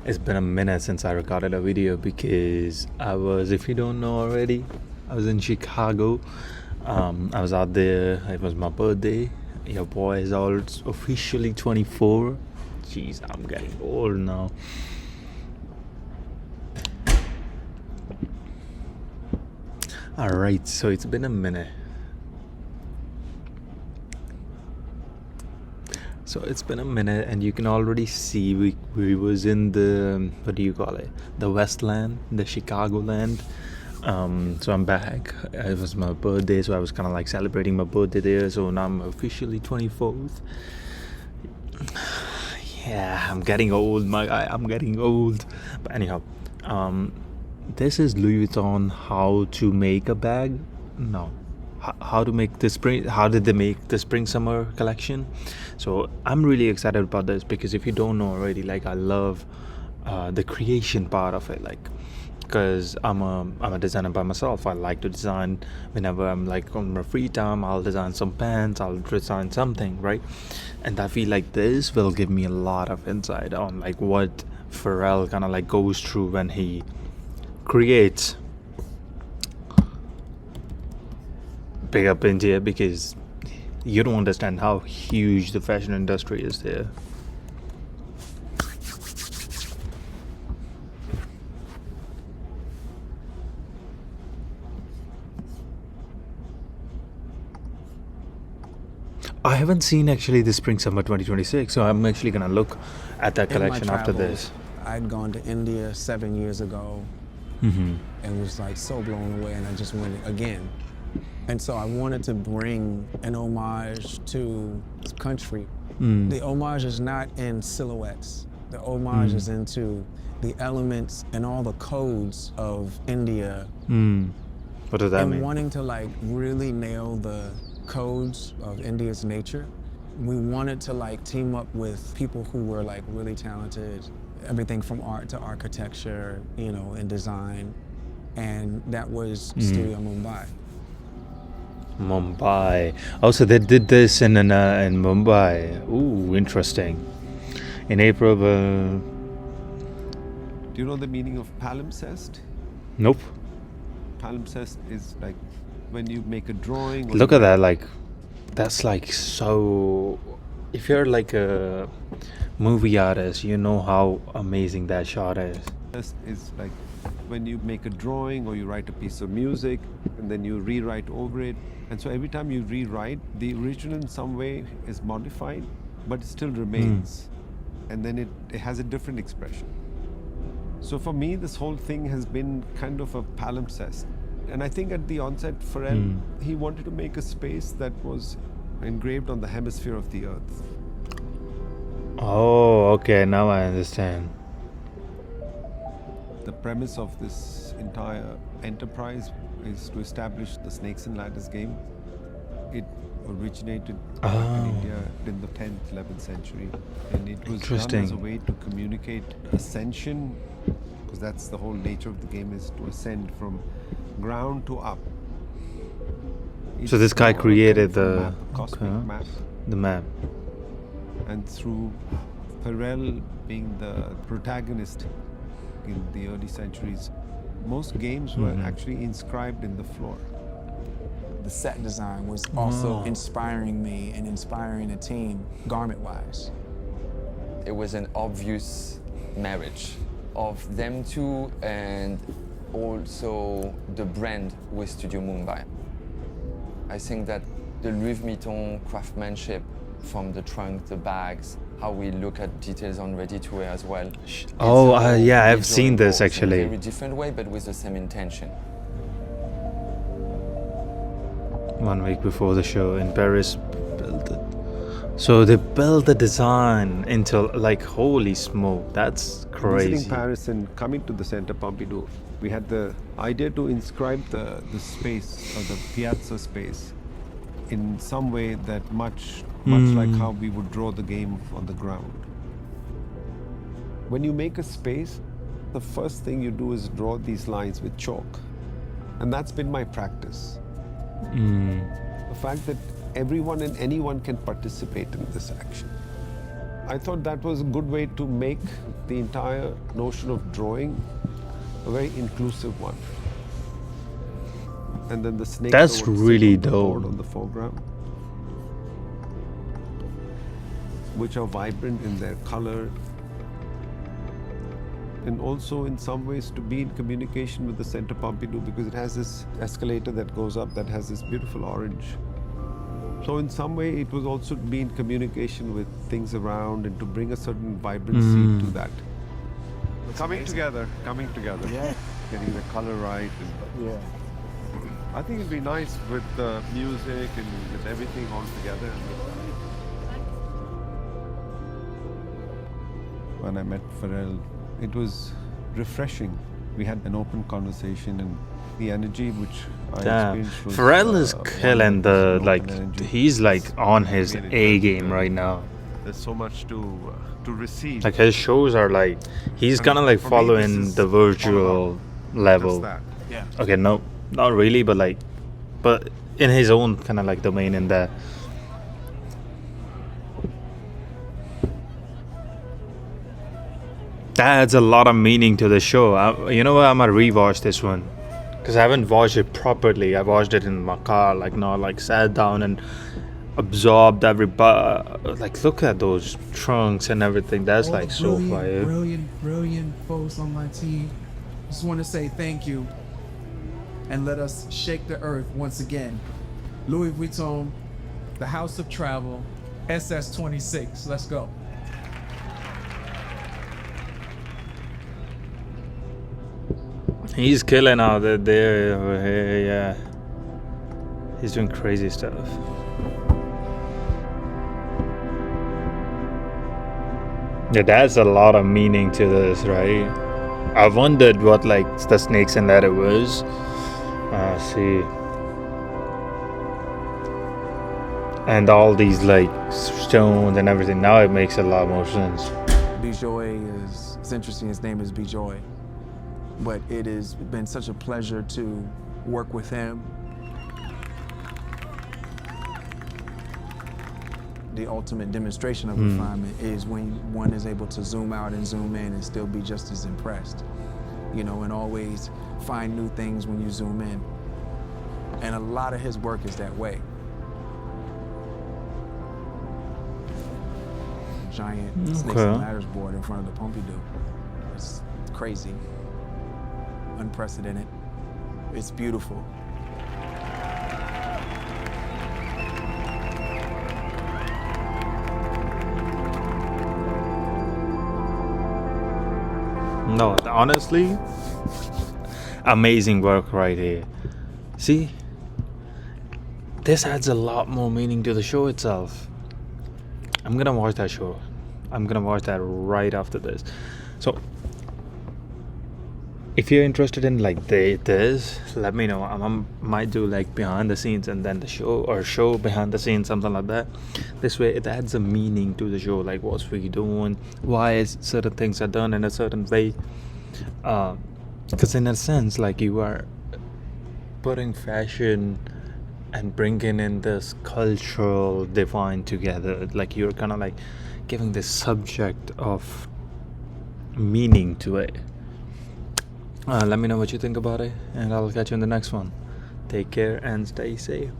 It's been a minute since I recorded a video because if you don't know already, I was in Chicago. I was out there. It was my birthday. Your boy is all officially 24. Jeez, I'm getting old now. Alright, so it's been a minute. And you can already see we was in the, what do you call it, the Westland, the Chicagoland. So I'm back. It was my birthday, so I was kind of like celebrating my birthday there. So now I'm officially 24th. Yeah, I'm getting old, my guy. I'm getting old. But anyhow, this is Louis Vuitton. How to make a bag? No. How to make the spring? How did they make the spring summer collection? So I'm really excited about this because if you don't know already, like I love the creation part of it, like because I'm a designer by myself. I like to design whenever I'm like on my free time. I'll design some pants. I'll design something, right? And I feel like this will give me a lot of insight on like what Pharrell kind of like goes through when he creates. Big up India because you don't understand how huge the fashion industry is there. I haven't seen actually the spring summer 2026, so I'm actually gonna look at that collection after this. I'd gone to India 7 years ago and was like so blown away, and I just went again. And so I wanted to bring an homage to this country. The homage is not in silhouettes. The homage is into the elements and all the codes of India. What does that mean? And wanting to like really nail the codes of India's nature. We wanted to like team up with people who were like really talented, everything from art to architecture, you know, and design. And that was Studio Mumbai. Mumbai. Also, they did this in Mumbai. Ooh, interesting. In April. Do you know the meaning of palimpsest? Nope. Palimpsest is like when you make a drawing. Look at that, like, that's like so. If you're like a movie artist, you know how amazing that shot is. Is like when you make a drawing or you write a piece of music and then you rewrite over it. And so every time you rewrite, the original in some way is modified, but it still remains. And then it has a different expression. So for me, this whole thing has been kind of a palimpsest. And I think at the onset, Pharrell, he wanted to make a space that was engraved on the hemisphere of the earth. Oh, okay, now I understand. The premise of this entire enterprise is to establish the snakes and ladders game. It originated in India in the 10th, 11th century. And it was done as a way to communicate ascension, because that's the whole nature of the game, is to ascend from ground to up. So this guy created the cosmic map. The map. And through Pharrell being the protagonist in the early centuries, most games were actually inscribed in the floor. The set design was also inspiring me and inspiring the team garment-wise. It was an obvious marriage of them two and also the brand with Studio Mumbai. I think that the Louis Vuitton craftsmanship, from the trunk, the bags, how we look at details on ready-to-wear as well. Yeah, I've seen this actually. In a very different way, but with the same intention. 1 week before the show in Paris, built it. So they built the design into like, holy smoke, that's crazy. Visiting Paris and coming to the Centre Pompidou, we had the idea to inscribe the space or the piazza space in some way that much like how we would draw the game on the ground. When you make a space, the first thing you do is draw these lines with chalk. And that's been my practice. The fact that everyone and anyone can participate in this action. I thought that was a good way to make the entire notion of drawing a very inclusive one. And then the snakes That's that would sit really on the board dope. on the foreground, which are vibrant in their color, and also in some ways to be in communication with the Centre Pompidou, because it has this escalator that goes up that has this beautiful orange. So in some way it was also to be in communication with things around and to bring a certain vibrancy to that. Coming together, Yeah. getting the color right. And Yeah. I think it'd be nice with the music and with everything all together. When I met Pharrell, it was refreshing. We had an open conversation, and the energy which I Damn, experienced was Pharrell is one killing that was the an like. open energy. He's like on his Really A good. game right now. There's so much to receive. Like his shows are like he's And kind of like for me, this following is the all virtual about level. Just that. Yeah. Okay, no, not really, but like, but in his own kind of like domain in there. That adds a lot of meaning to the show. You know what? I'm gonna rewatch this one because I haven't watched it properly. I watched it in my car, like not like sat down and absorbed every like look at those trunks and everything. That's All like the so brilliant, fire. brilliant folks on my team. Just want to say thank you and let us shake the earth once again. Louis Vuitton, the House of Travel, SS26. Let's go. He's killing out there over here, yeah. He's doing crazy stuff. Yeah, that's a lot of meaning to this, right? I wondered what like the snakes and leather was. See. And all these like stones and everything. Now it makes a lot more sense. Bijoy is, it's interesting, his name is Bijoy. But it has been such a pleasure to work with him. The ultimate demonstration of refinement is when one is able to zoom out and zoom in and still be just as impressed. You know, and always find new things when you zoom in. And a lot of his work is that way. Giant snakes and ladders board in front of the Pompidou. It's crazy. Unprecedented. It's beautiful. No, honestly, amazing work right here. See, this adds a lot more meaning to the show itself. I'm gonna watch that show. I'm gonna watch that right after this. So, if you're interested in like this, let me know. I might do like behind the scenes and then the show, or show behind the scenes, something like that. This way it adds a meaning to the show, like what's we doing, why is certain things are done in a certain way. Because in a sense, like you are putting fashion and bringing in this cultural divine together. Like you're kind of like giving this subject of meaning to it. Let me know what you think about it, and I'll catch you in the next one. Take care and stay safe.